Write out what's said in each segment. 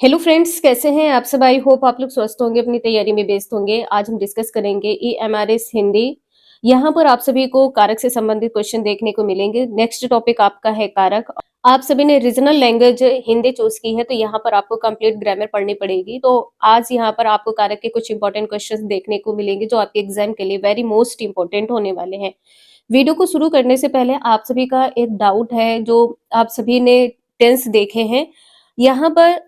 Hello friends, कैसे हैं आप सब। आई होप आप लोग स्वस्थ होंगे, अपनी तैयारी में व्यस्त होंगे। आज हम डिस्कस करेंगे ईएमआरएस हिंदी। यहाँ पर आप सभी को कारक से संबंधित क्वेश्चन देखने को मिलेंगे। नेक्स्ट टॉपिक आपका है कारक। आप सभी ने रीजनल लैंग्वेज हिंदी चूज की है, तो यहाँ पर आपको कंप्लीट ग्रामर पढ़नी पड़ेगी। तो आज यहाँ पर आपको कारक के कुछ इंपॉर्टेंट क्वेश्चन देखने को मिलेंगे जो आपके एग्जाम के लिए वेरी मोस्ट इंपॉर्टेंट होने वाले हैं। वीडियो को शुरू करने से पहले आप सभी का एक डाउट है जो आप सभी ने टेंस देखे हैं। यहाँ पर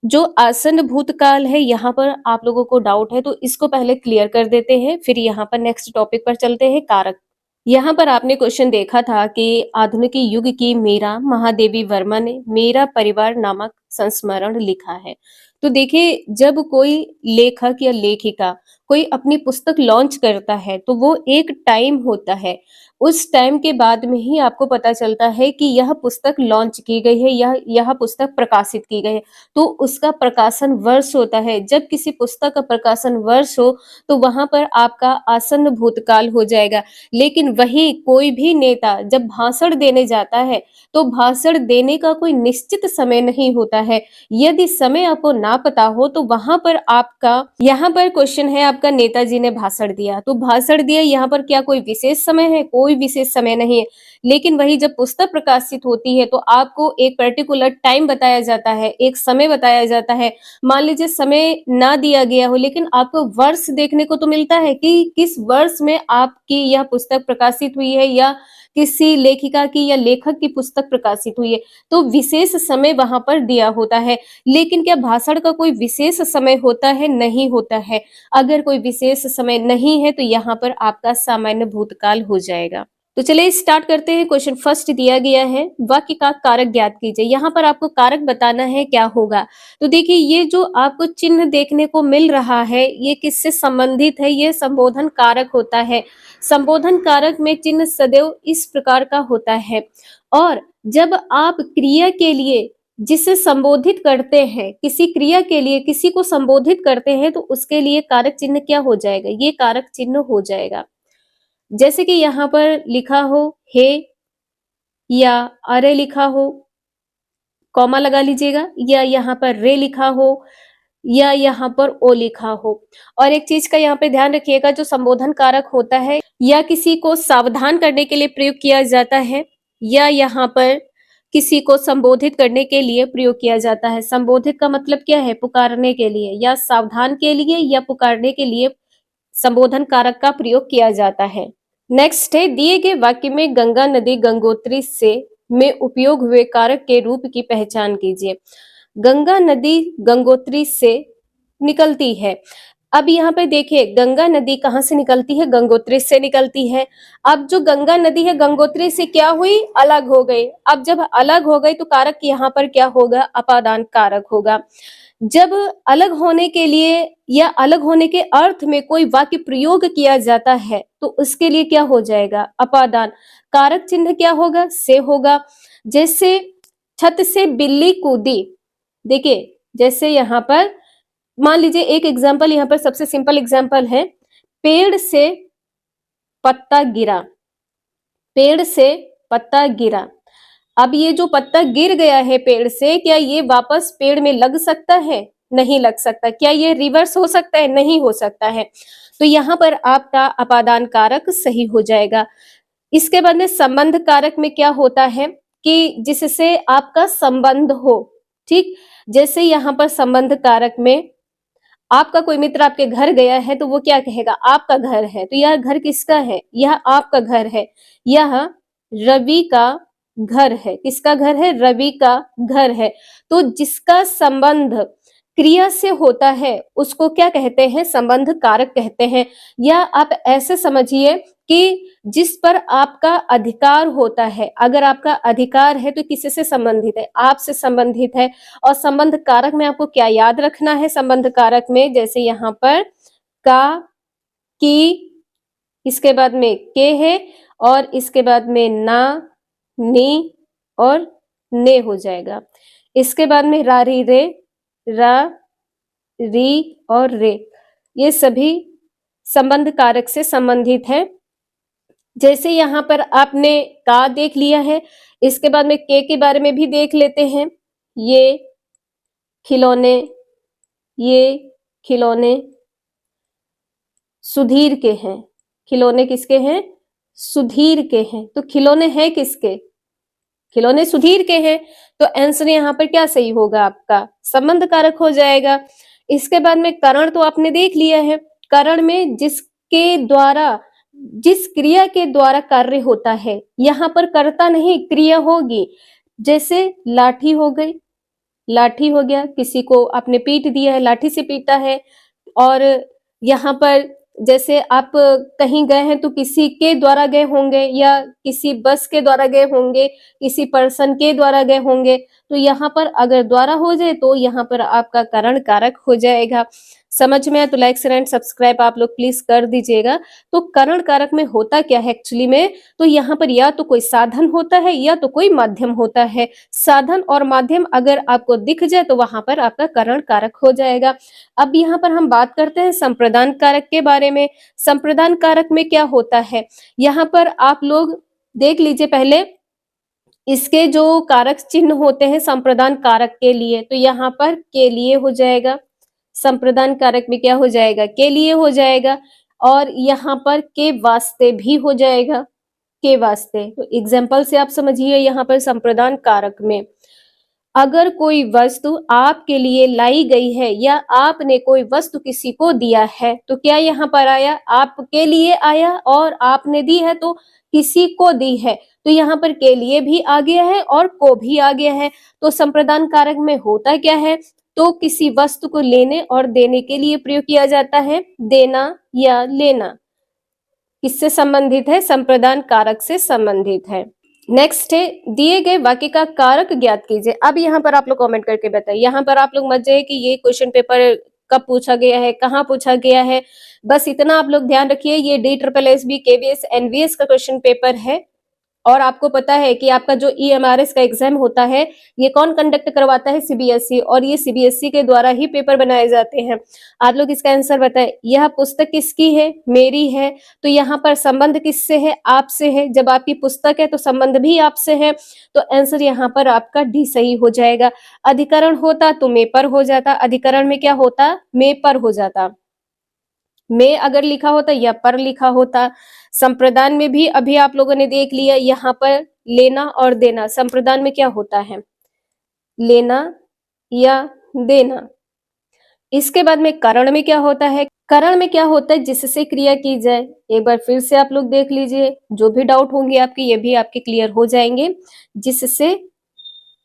जो आसन्न भूतकाल है, यहाँ पर आप लोगों को डाउट है, तो इसको पहले क्लियर कर देते हैं, फिर यहाँ पर नेक्स्ट टॉपिक पर चलते हैं, कारक। यहाँ पर आपने क्वेश्चन देखा था कि आधुनिक युग की मीरा महादेवी वर्मा ने मेरा परिवार नामक संस्मरण लिखा है। तो देखिए, जब कोई लेखक या लेखिका कोई अपनी पुस्तक लॉन्च करता है तो वो एक टाइम होता है। उस टाइम के बाद में ही आपको पता चलता है कि यह पुस्तक लॉन्च की गई है, यह पुस्तक प्रकाशित की गई है। तो उसका प्रकाशन वर्ष होता है। जब किसी पुस्तक का प्रकाशन वर्ष हो तो वहां पर आपका आसन्न भूतकाल हो जाएगा। लेकिन वही कोई भी नेता जब भाषण देने जाता है तो भाषण देने का कोई निश्चित समय नहीं होता है। यदि समय आपको ना पता हो तो वहां पर आपका, यहाँ पर क्वेश्चन है आपका, नेताजी ने भाषण दिया तो भाषण दिया, यहाँ पर क्या कोई विशेष समय है? कोई विशेष समय नहीं है। लेकिन वही जब पुस्तक प्रकाशित होती है तो आपको एक पर्टिकुलर टाइम बताया जाता है, एक समय बताया जाता है। मान लीजिए समय ना दिया गया हो लेकिन आपको वर्ष देखने को तो मिलता है कि किस वर्ष में आपकी यह पुस्तक प्रकाशित हुई है या किसी लेखिका की या लेखक की पुस्तक प्रकाशित हुई है। तो विशेष समय वहां पर दिया होता है। लेकिन क्या भाषण का कोई विशेष समय होता है? नहीं होता है। अगर कोई विशेष समय नहीं है तो यहाँ पर आपका सामान्य भूतकाल हो जाएगा। तो चलिए स्टार्ट करते हैं। क्वेश्चन फर्स्ट दिया गया है, वाक्य का कारक ज्ञात कीजिए। यहाँ पर आपको कारक बताना है क्या होगा। तो देखिए, ये जो आपको चिन्ह देखने को मिल रहा है ये किससे संबंधित है? ये संबोधन कारक होता है। संबोधन कारक में चिन्ह सदैव इस प्रकार का होता है। और जब आप क्रिया के लिए जिसे संबोधित करते हैं, किसी क्रिया के लिए किसी को संबोधित करते हैं, तो उसके लिए कारक चिन्ह क्या हो जाएगा? ये कारक चिन्ह हो जाएगा। जैसे कि यहाँ पर लिखा हो हे, या अरे लिखा हो, कॉमा लगा लीजिएगा, या यहाँ पर रे लिखा हो, या यहाँ पर ओ लिखा हो। और एक चीज का यहाँ पे ध्यान रखिएगा, जो संबोधन कारक होता है या किसी को सावधान करने के लिए प्रयोग किया जाता है, या यहाँ पर किसी को संबोधित करने के लिए प्रयोग किया जाता है। संबोधित का मतलब क्या है? पुकारने के लिए, या सावधान के लिए, या पुकारने के लिए संबोधन कारक का प्रयोग किया जाता है। नेक्स्ट है, दिए गए वाक्य में गंगा नदी गंगोत्री से में उपयोग हुए कारक के रूप की पहचान कीजिए। गंगा नदी गंगोत्री से निकलती है। अब यहाँ पे देखिए, गंगा नदी कहाँ से निकलती है? गंगोत्री से निकलती है। अब जो गंगा नदी है गंगोत्री से क्या हुई? अलग हो गई। अब जब अलग हो गई तो कारक यहाँ पर क्या होगा? अपादान कारक होगा। जब अलग होने के लिए या अलग होने के अर्थ में कोई वाक्य प्रयोग किया जाता है तो उसके लिए क्या हो जाएगा? अपादान। कारक चिन्ह क्या होगा? से होगा। जैसे छत से बिल्ली कूदी। देखिए, जैसे यहाँ पर मान लीजिए एक एग्जाम्पल, यहाँ पर सबसे सिंपल एग्जाम्पल है, पेड़ से पत्ता गिरा। पेड़ से पत्ता गिरा। अब ये जो पत्ता गिर गया है पेड़ से, क्या ये वापस पेड़ में लग सकता है? नहीं लग सकता। क्या ये रिवर्स हो सकता है? नहीं हो सकता है। तो यहाँ पर आपका अपादान कारक सही हो जाएगा। इसके बाद में संबंध कारक में क्या होता है कि जिससे आपका संबंध हो। ठीक, जैसे यहाँ पर संबंध कारक में आपका कोई मित्र आपके घर गया है तो वो क्या कहेगा? आपका घर है। तो यह घर किसका है? यह आपका घर है। यह रवि का घर है। किसका घर है? रवि का घर है। तो जिसका संबंध क्रिया से होता है उसको क्या कहते हैं? संबंध कारक कहते हैं। या आप ऐसे समझिए कि जिस पर आपका अधिकार होता है। अगर आपका अधिकार है तो किससे संबंधित है? आपसे संबंधित है। और संबंध कारक में आपको क्या याद रखना है? संबंध कारक में जैसे यहाँ पर का, की, इसके बाद में के है, और इसके बाद में ना, नी और ने हो जाएगा। इसके बाद में रा, री, रे, रा, री और रे, ये सभी संबंध कारक से संबंधित है। जैसे यहाँ पर आपने का देख लिया है, इसके बाद में के बारे में भी देख लेते हैं। ये खिलौने, ये खिलौने सुधीर के हैं। खिलौने किसके हैं? सुधीर के हैं। तो खिलौने हैं किसके? खिलौने सुधीर के हैं। तो आंसर यहाँ पर क्या सही होगा आपका? संबंध कारक हो जाएगा। इसके बाद में करण तो आपने देख लिया है। करण में जिसके द्वारा, जिस क्रिया के द्वारा कार्य होता है, यहाँ पर कर्ता नहीं क्रिया होगी। जैसे लाठी हो गई, लाठी हो गया, किसी को आपने पीट दिया है, लाठी से पीटा है। और यहाँ पर जैसे आप कहीं गए हैं तो किसी के द्वारा गए होंगे, या किसी बस के द्वारा गए होंगे, किसी पर्सन के द्वारा गए होंगे। तो यहाँ पर अगर द्वारा हो जाए तो यहाँ पर आपका करण कारक हो जाएगा। समझ में आया तो लाइक शेयर एंड सब्सक्राइब आप लोग प्लीज कर दीजिएगा। तो करण कारक में होता क्या है एक्चुअली में? तो यहाँ पर या तो कोई साधन होता है या तो कोई माध्यम होता है। साधन और माध्यम अगर आपको दिख जाए तो वहां पर आपका करण कारक हो जाएगा। अब यहाँ पर हम बात करते हैं संप्रदान कारक के बारे में। संप्रदान कारक में क्या होता है, यहाँ पर आप लोग देख लीजिए पहले इसके जो कारक चिन्ह होते हैं संप्रदान कारक के लिए, तो यहाँ पर के लिए हो जाएगा। संप्रदान कारक में क्या हो जाएगा? के लिए हो जाएगा। और यहाँ पर के वास्ते भी हो जाएगा, के वास्ते। तो एग्जाम्पल से आप समझिए, यहाँ पर संप्रदान कारक में अगर कोई वस्तु आपके लिए लाई गई है या आपने कोई वस्तु किसी को दिया है, तो क्या यहाँ पर आया? आपके लिए आया, और आपने दी है तो किसी को दी है, तो यहाँ पर के लिए भी आ गया है और को भी आ गया है। तो संप्रदान कारक में होता क्या है? तो किसी वस्तु को लेने और देने के लिए प्रयोग किया जाता है। देना या लेना किससे संबंधित है? संप्रदान कारक से संबंधित है। नेक्स्ट है, दिए गए वाक्य का कारक ज्ञात कीजिए। अब यहाँ पर आप लोग कमेंट करके बताइए। यहाँ पर आप लोग मत जाइए कि ये क्वेश्चन पेपर कब पूछा गया है, कहाँ पूछा गया है। बस इतना आप लोग ध्यान रखिए, ये DSSB KVS NVS का क्वेश्चन पेपर है। और आपको पता है कि आपका जो EMRS का एग्जाम होता है, ये कौन कंडक्ट करवाता है? CBSE। और ये CBSE के द्वारा ही पेपर बनाए जाते हैं। आप लोग इसका आंसर बताएं। यह पुस्तक किसकी है? मेरी है। तो यहाँ पर संबंध किससे है? आपसे है। जब आपकी पुस्तक है तो संबंध भी आपसे है। तो आंसर यहाँ पर आपका डी सही हो जाएगा। अधिकरण होता तो में पर हो जाता। अधिकरण में क्या होता? में पर हो जाता। में अगर लिखा होता या पर लिखा होता। संप्रदान में भी अभी आप लोगों ने देख लिया, यहाँ पर लेना और देना। संप्रदान में क्या होता है? लेना या देना। इसके बाद में करण में क्या होता है? करण में क्या होता है? जिससे क्रिया की जाए। एक बार फिर से आप लोग देख लीजिए, जो भी डाउट होंगे आपके, ये भी आपके क्लियर हो जाएंगे। जिससे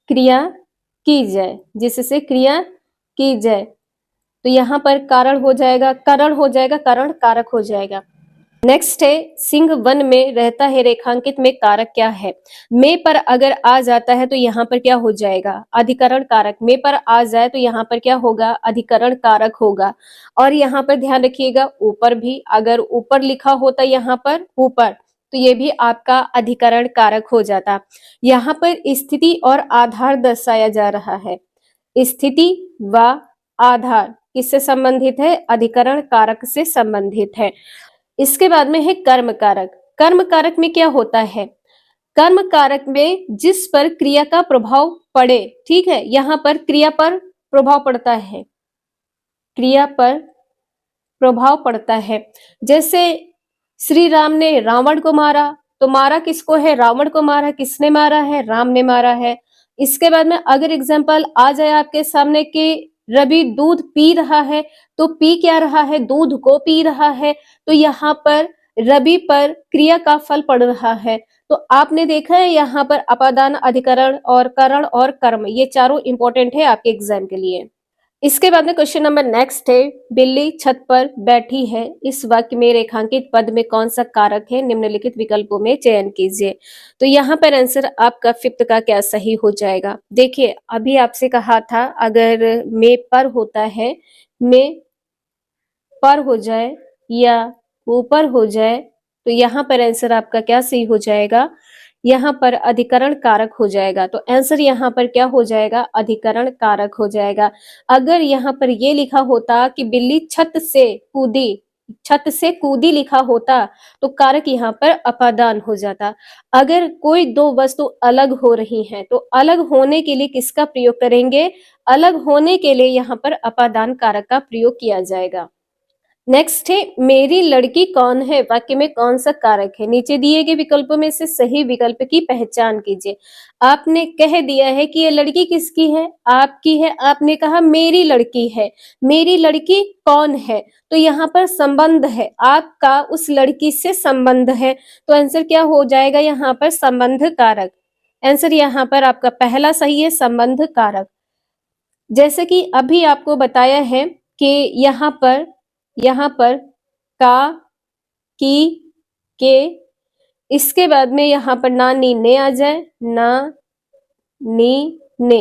क्रिया की जाए, जिससे क्रिया की जाए, तो यहाँ पर कारण हो जाएगा, करण हो जाएगा, करण कारक हो जाएगा। नेक्स्ट है, सिंह वन में रहता है रेखांकित में कारक क्या है? में पर अगर आ जाता है तो यहाँ पर क्या हो जाएगा? अधिकरण कारक। में पर आ जाए तो यहाँ पर क्या होगा? अधिकरण कारक होगा। और यहाँ पर ध्यान रखिएगा, ऊपर भी अगर ऊपर लिखा होता यहाँ पर ऊपर, तो ये भी आपका अधिकरण कारक हो जाता। यहाँ पर स्थिति और आधार दर्शाया जा रहा है। स्थिति व आधार किससे संबंधित है? अधिकरण कारक से संबंधित है। इसके बाद में है कर्म कारक। कर्म कारक में क्या होता है? कर्म कारक में जिस पर क्रिया का प्रभाव पड़े, ठीक है, यहाँ पर क्रिया पर प्रभाव पड़ता है, क्रिया पर प्रभाव पड़ता है। जैसे श्री राम ने रावण को मारा, तो मारा किसको है? रावण को मारा। किसने मारा है? राम ने मारा है। इसके बाद में अगर एग्जाम्पल आ जाए आपके सामने कि रवि दूध पी रहा है, तो पी क्या रहा है? दूध को पी रहा है। तो यहाँ पर रवि पर क्रिया का फल पड़ रहा है। तो आपने देखा है यहाँ पर अपादान, अधिकरण और करण और कर्म, ये चारों इंपॉर्टेंट है आपके एग्जाम के लिए। इसके बाद में क्वेश्चन नंबर नेक्स्ट है, बिल्ली छत पर बैठी है, इस वाक्य में रेखांकित पद में कौन सा कारक है? निम्नलिखित विकल्पों में चयन कीजिए। तो यहाँ पर आंसर आपका फिफ्थ का क्या सही हो जाएगा? देखिए, अभी आपसे कहा था अगर में पर होता है, में पर हो जाए या ऊपर हो जाए, तो यहाँ पर आंसर आपका क्या सही हो जाएगा? यहाँ पर अधिकरण कारक हो जाएगा। तो आंसर यहाँ पर क्या हो जाएगा? अधिकरण कारक हो जाएगा। अगर यहाँ पर ये लिखा होता कि बिल्ली छत से कूदी, छत से कूदी लिखा होता तो कारक यहाँ पर अपादान हो जाता। अगर कोई दो वस्तु अलग हो रही हैं तो अलग होने के लिए किसका प्रयोग करेंगे? अलग होने के लिए यहाँ पर अपादान कारक का प्रयोग किया जाएगा। नेक्स्ट है मेरी लड़की कौन है, वाक्य में कौन सा कारक है? नीचे दिए गए विकल्पों में से सही विकल्प की पहचान कीजिए। आपने कह दिया है कि ये लड़की किसकी है? आपकी है। आपने कहा मेरी लड़की है। मेरी लड़की कौन है? तो यहाँ पर संबंध है, आपका उस लड़की से संबंध है, तो आंसर क्या हो जाएगा यहाँ पर? संबंध कारक। आंसर यहाँ पर आपका पहला सही है, संबंध कारक। जैसे कि अभी आपको बताया है कि यहाँ पर का, की, के, इसके बाद में यहाँ पर ना, नी, ने आ जाए, ना, नी, ने,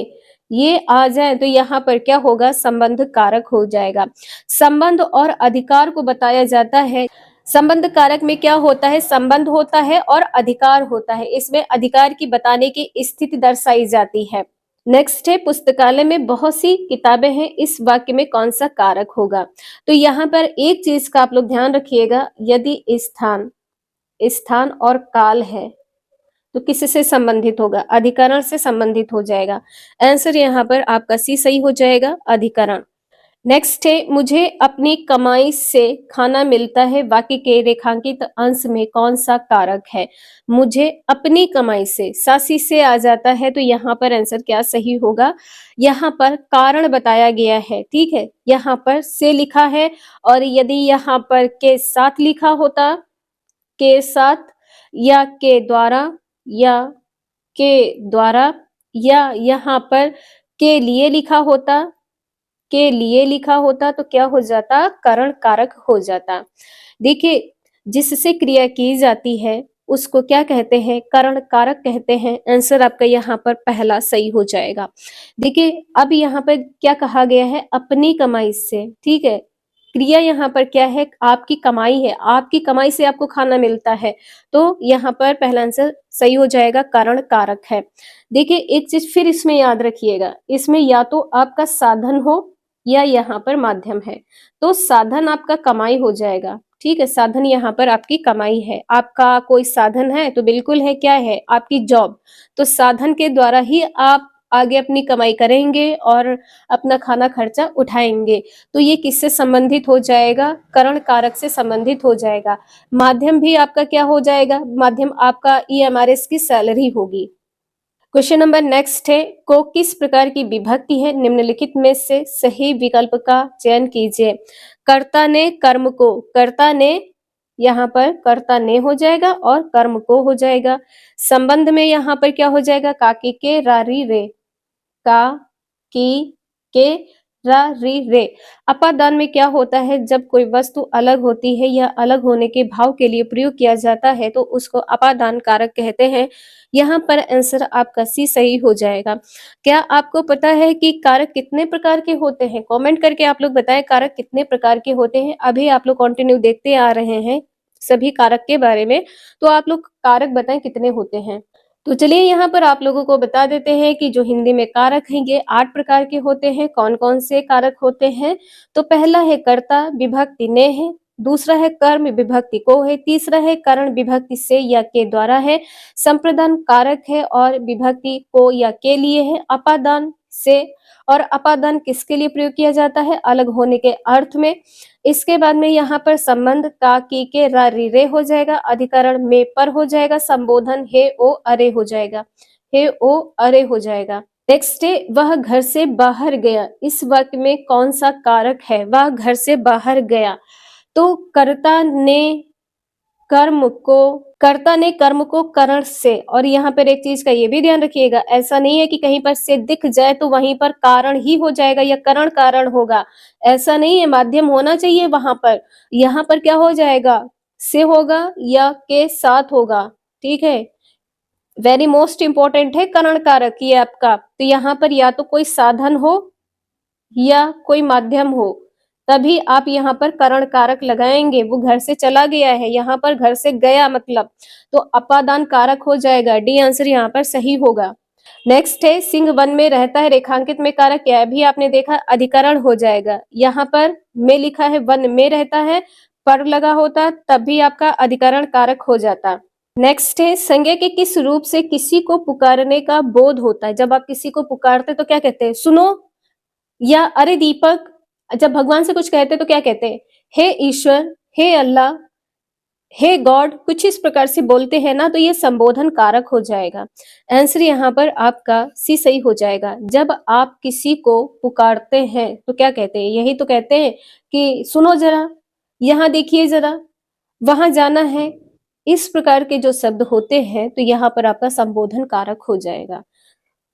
ये आ जाए तो यहाँ पर क्या होगा? संबंध कारक हो जाएगा। संबंध और अधिकार को बताया जाता है। संबंध कारक में क्या होता है? संबंध होता है और अधिकार होता है। इसमें अधिकार की बताने की स्थिति दर्शाई जाती है। नेक्स्ट है पुस्तकालय में बहुत सी किताबें हैं, इस वाक्य में कौन सा कारक होगा? तो यहाँ पर एक चीज का आप लोग ध्यान रखिएगा, यदि स्थान और काल है तो किससे संबंधित होगा? अधिकरण से संबंधित हो जाएगा। आंसर यहाँ पर आपका सी सही हो जाएगा, अधिकरण। नेक्स्ट है मुझे अपनी कमाई से खाना मिलता है, वाक्य के रेखांकित अंश में कौन सा कारक है? मुझे अपनी कमाई से, सासी से आ जाता है तो यहाँ पर आंसर क्या सही होगा? यहाँ पर कारण बताया गया है, ठीक है, यहाँ पर से लिखा है, और यदि यहाँ पर के साथ लिखा होता, के साथ, या के द्वारा, या के द्वारा, या यहाँ पर के लिए लिखा होता, के लिए लिखा होता तो क्या हो जाता? करण कारक हो जाता। देखिए, जिससे क्रिया की जाती है उसको क्या कहते हैं? करण कारक कहते हैं। आंसर आपका यहाँ पर पहला सही हो जाएगा। देखिए, अब यहाँ पर क्या कहा गया है? अपनी कमाई से, ठीक है, क्रिया यहाँ पर क्या है? आपकी कमाई है, आपकी कमाई से आपको खाना मिलता है, तो यहाँ पर पहला आंसर सही हो जाएगा, करण कारक है। देखिए, एक चीज फिर इसमें याद रखिएगा, इसमें या तो आपका साधन हो या यहाँ पर माध्यम है, तो साधन आपका कमाई हो जाएगा, ठीक है, साधन यहाँ पर आपकी कमाई है। आपका कोई साधन है तो बिल्कुल है, क्या है? आपकी जॉब। तो साधन के द्वारा ही आप आगे अपनी कमाई करेंगे और अपना खाना खर्चा उठाएंगे, तो ये किससे संबंधित हो जाएगा? करण कारक से संबंधित हो जाएगा। माध्यम भी आपका क्या हो जाएगा? माध्यम आपका ईएमआरएस की सैलरी होगी। क्वेश्चन नंबर नेक्स्ट है, को किस प्रकार की विभक्ति है? निम्नलिखित में से सही विकल्प का चयन कीजिए। कर्ता ने कर्म को, कर्ता ने, यहाँ पर कर्ता ने हो जाएगा और कर्म को हो जाएगा। संबंध में यहाँ पर क्या हो जाएगा? का, की, के, रा, री, रे, का, की, के, रा, री, रे। अपादान में क्या होता है? जब कोई वस्तु अलग होती है या अलग होने के भाव के लिए प्रयोग किया जाता है तो उसको अपादान कारक कहते हैं। यहाँ पर आंसर आपका सी सही हो जाएगा। क्या आपको पता है कि कारक कितने प्रकार के होते हैं? कमेंट करके आप लोग बताएं कारक कितने प्रकार के होते हैं। अभी आप लोग कंटिन्यू देखते आ रहे हैं सभी कारक के बारे में, तो आप लोग कारक बताएं कितने होते हैं। तो चलिए यहाँ पर आप लोगों को बता देते हैं कि जो हिंदी में कारक हैं ये 8 प्रकार के होते हैं। कौन कौन से कारक होते हैं? तो पहला है कर्ता, विभक्ति ने है। दूसरा है कर्म, विभक्ति को है। तीसरा है करण, विभक्ति से या के द्वारा है। संप्रदान कारक है और विभक्ति को या के लिए है। अपादान से, और अपादान किसके लिए प्रयोग किया जाता है? अलग होने के अर्थ में। इसके बाद में यहाँ पर संबंध का, की, के, रा, री, रे हो जाएगा। अधिकरण में पर हो जाएगा। संबोधन हे, ओ, अरे हो जाएगा। हे, ओ, अरे हो जाएगा। नेक्स्ट है वह घर से बाहर गया, इस वाक्य में कौन सा कारक है? वह घर से बाहर गया, तो कर्ता ने कर्म को करण से, और यहाँ पर एक चीज का ये भी ध्यान रखिएगा, ऐसा नहीं है कि कहीं पर से दिख जाए तो वहीं पर कारण ही हो जाएगा या करण कारण होगा, ऐसा नहीं है। माध्यम होना चाहिए वहां पर। यहाँ पर क्या हो जाएगा? से होगा या के साथ होगा, ठीक है। वेरी मोस्ट इंपॉर्टेंट है करण कारक ये आपका। तो यहाँ पर या तो कोई साधन हो या कोई माध्यम हो, तभी आप यहाँ पर करण कारक लगाएंगे। वो घर से चला गया है, यहाँ पर घर से गया मतलब, तो अपादान कारक हो जाएगा। डी आंसर यहाँ पर सही होगा। नेक्स्ट है सिंह वन में रहता है, रेखांकित में कारक क्या है? अभी आपने देखा अधिकरण हो जाएगा। यहाँ पर में लिखा है वन में रहता है, पर लगा होता तब भी आपका अधिकरण कारक हो जाता। नेक्स्ट है, संज्ञा के किस रूप से किसी को पुकारने का बोध होता है? जब आप किसी को पुकारते तो क्या कहते हैं? सुनो, या अरे दीपक। जब भगवान से कुछ कहते तो क्या कहते हैं? हे ईश्वर, हे अल्लाह, हे गॉड, कुछ इस प्रकार से बोलते हैं ना, तो ये संबोधन कारक हो जाएगा। आंसर यहाँ पर आपका सी सही हो जाएगा। जब आप किसी को पुकारते हैं तो क्या कहते हैं? यही तो कहते हैं कि सुनो जरा, यहाँ देखिए जरा, वहां जाना है। इस प्रकार के जो शब्द होते हैं तो यहाँ पर आपका संबोधन कारक हो जाएगा।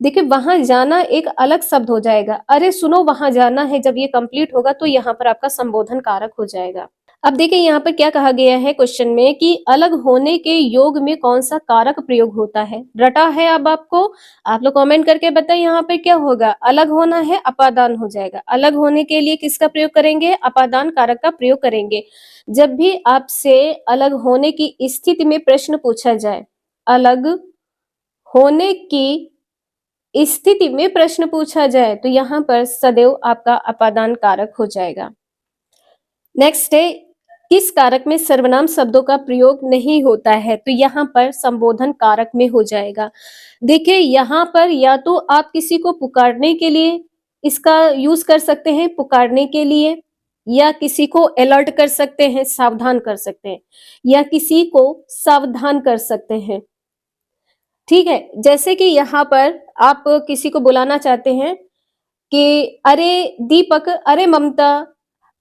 देखिए, वहां जाना एक अलग शब्द हो जाएगा, अरे सुनो वहां जाना है, जब ये कंप्लीट होगा तो यहाँ पर आपका संबोधन कारक हो जाएगा। अब देखिए यहाँ पर क्या कहा गया है क्वेश्चन में कि अलग होने के योग में कौन सा कारक प्रयोग होता है? रटा है अब आपको, आप लोग कमेंट करके बताएं यहाँ पर क्या होगा। अलग होना है, अपादान हो जाएगा। अलग होने के लिए किसका प्रयोग करेंगे? अपादान कारक का प्रयोग करेंगे। जब भी आपसे अलग होने की स्थिति में प्रश्न पूछा जाए, अलग होने की स्थिति में प्रश्न पूछा जाए तो यहाँ पर सदैव आपका अपादान कारक हो जाएगा। नेक्स्ट है, किस कारक में सर्वनाम शब्दों का प्रयोग नहीं होता है? तो यहाँ पर संबोधन कारक में हो जाएगा। देखिए यहाँ पर या तो आप किसी को पुकारने के लिए इसका यूज कर सकते हैं, पुकारने के लिए, या किसी को अलर्ट कर सकते हैं, सावधान कर सकते हैं, या किसी को सावधान कर सकते हैं। ठीक है, जैसे कि यहाँ पर आप किसी को बुलाना चाहते हैं कि अरे दीपक, अरे ममता,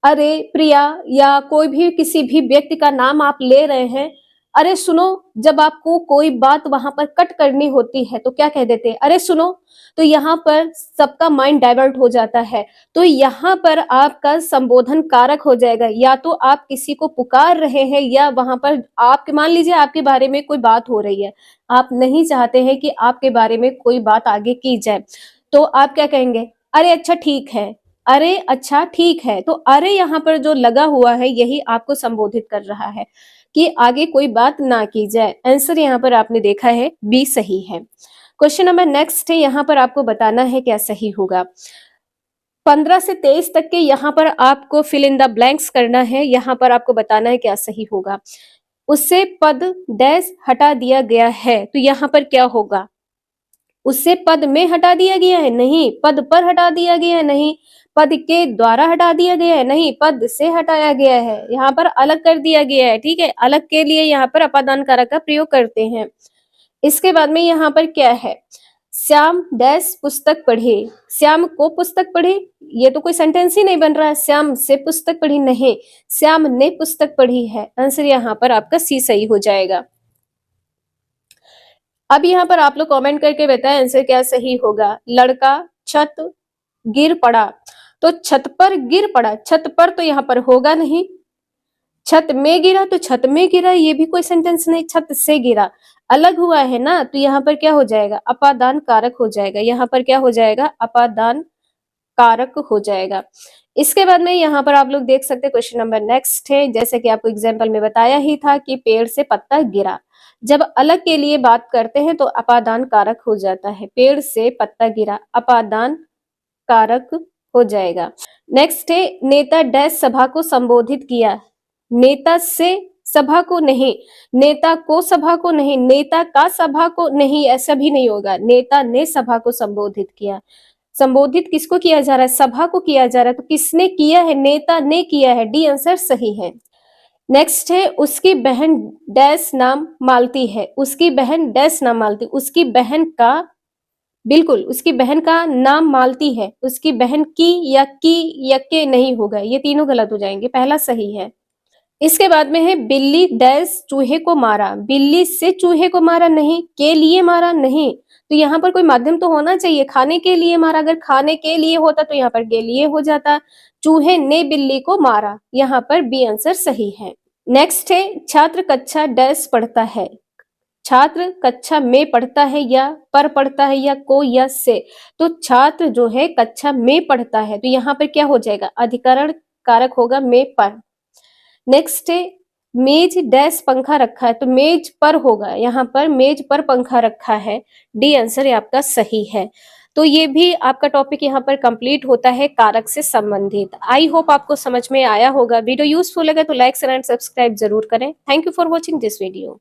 अरे प्रिया, या कोई भी किसी भी व्यक्ति का नाम आप ले रहे हैं। अरे सुनो, जब आपको कोई बात वहां पर कट करनी होती है तो क्या कह देते हैं? अरे सुनो। तो यहाँ पर सबका माइंड डाइवर्ट हो जाता है। तो यहाँ पर आपका संबोधन कारक हो जाएगा। या तो आप किसी को पुकार रहे हैं, या वहां पर आपके, मान लीजिए आपके बारे में कोई बात हो रही है, आप नहीं चाहते हैं कि आपके बारे में कोई बात आगे की जाए, तो आप क्या कहेंगे? अरे अच्छा ठीक है, अरे अच्छा ठीक है। तो अरे यहाँ पर जो लगा हुआ है यही आपको संबोधित कर रहा है कि आगे कोई बात ना की जाए। आंसर यहाँ पर आपने देखा है बी सही है। क्वेश्चन नंबर नेक्स्ट है, यहाँ पर आपको बताना है क्या सही होगा। 15 से 23 तक के यहाँ पर आपको फिल इन द ब्लैंक्स करना है। यहाँ पर आपको बताना है क्या सही होगा। उससे पद डैश हटा दिया गया है, तो यहाँ पर क्या होगा? उससे पद में हटा दिया गया है? नहीं। पद पर हटा दिया गया है? नहीं। पद के द्वारा हटा दिया गया है? नहीं। पद से हटाया गया है, यहाँ पर अलग कर दिया गया है। ठीक है, अलग के लिए यहाँ पर अपादान कारक का प्रयोग करते हैं। इसके बाद में यहाँ पर क्या है? श्याम डैश पुस्तक पढ़े, श्याम को पुस्तक पढ़े, ये तो कोई सेंटेंस ही नहीं बन रहा है। श्याम से पुस्तक पढ़ी, नहीं, श्याम ने पुस्तक पढ़ी है। आंसर यहाँ पर आपका सी सही हो जाएगा। अब यहाँ पर आप लोग कमेंट करके बताएं आंसर क्या सही होगा। लड़का छत गिर पड़ा, तो छत पर गिर पड़ा, छत पर तो यहाँ पर होगा नहीं। छत में गिरा, तो छत में गिरा, ये भी कोई सेंटेंस नहीं। छत से गिरा, अलग हुआ है ना, तो यहाँ पर क्या हो जाएगा? अपादान कारक हो जाएगा। यहाँ पर क्या हो जाएगा? अपादान कारक हो जाएगा। इसके बाद में यहाँ पर आप लोग देख सकते हैं क्वेश्चन नंबर नेक्स्ट है। जैसे कि आपको एग्जाम्पल में बताया ही था कि पेड़ से पत्ता गिरा, जब अलग के लिए बात करते हैं तो अपादान कारक हो जाता है। पेड़ से पत्ता गिरा, अपादान कारक हो जाएगा। नेक्स्ट है, नेता डैश सभा को संबोधित किया। नेता से सभा को नहीं, नेता को सभा को नहीं, नेता का सभा को नहीं, ऐसा भी नहीं होगा। नेता ने सभा को संबोधित किया। संबोधित किसको किया जा रहा है? सभा को किया जा रहा है। तो किसने किया है? नेता ने किया है। डी आंसर सही है। नेक्स्ट है, उसकी बहन डैश नाम मालती है। उसकी बहन डैश नाम मालती, उसकी बहन का, बिल्कुल उसकी बहन का नाम मालती है। उसकी बहन की या के नहीं होगा, ये तीनों गलत हो जाएंगे, पहला सही है। इसके बाद में है, बिल्ली डैश चूहे को मारा। बिल्ली से चूहे को मारा, नहीं। के लिए मारा, नहीं। तो यहाँ पर कोई माध्यम तो होना चाहिए, खाने के लिए मारा। अगर खाने के लिए होता तो यहाँ पर के लिए हो जाता। चूहे ने बिल्ली को मारा, यहाँ पर बी आंसर सही है। नेक्स्ट है, छात्र कक्षा डैश पढ़ता है। छात्र कक्षा में पढ़ता है, या पर पढ़ता है, या को, या से। तो छात्र जो है कक्षा में पढ़ता है, तो यहाँ पर क्या हो जाएगा? अधिकरण कारक होगा में पर। नेक्स्ट है, मेज डैश पंखा रखा है, तो मेज पर होगा, यहाँ पर मेज पर पंखा रखा है। डी आंसर आपका सही है। तो ये भी आपका टॉपिक यहाँ पर कंप्लीट होता है कारक से संबंधित। आई होप आपको समझ में आया होगा। वीडियो यूजफुल लगे तो लाइक शेयर एंड सब्सक्राइब जरूर करें। Thank you for watching this video.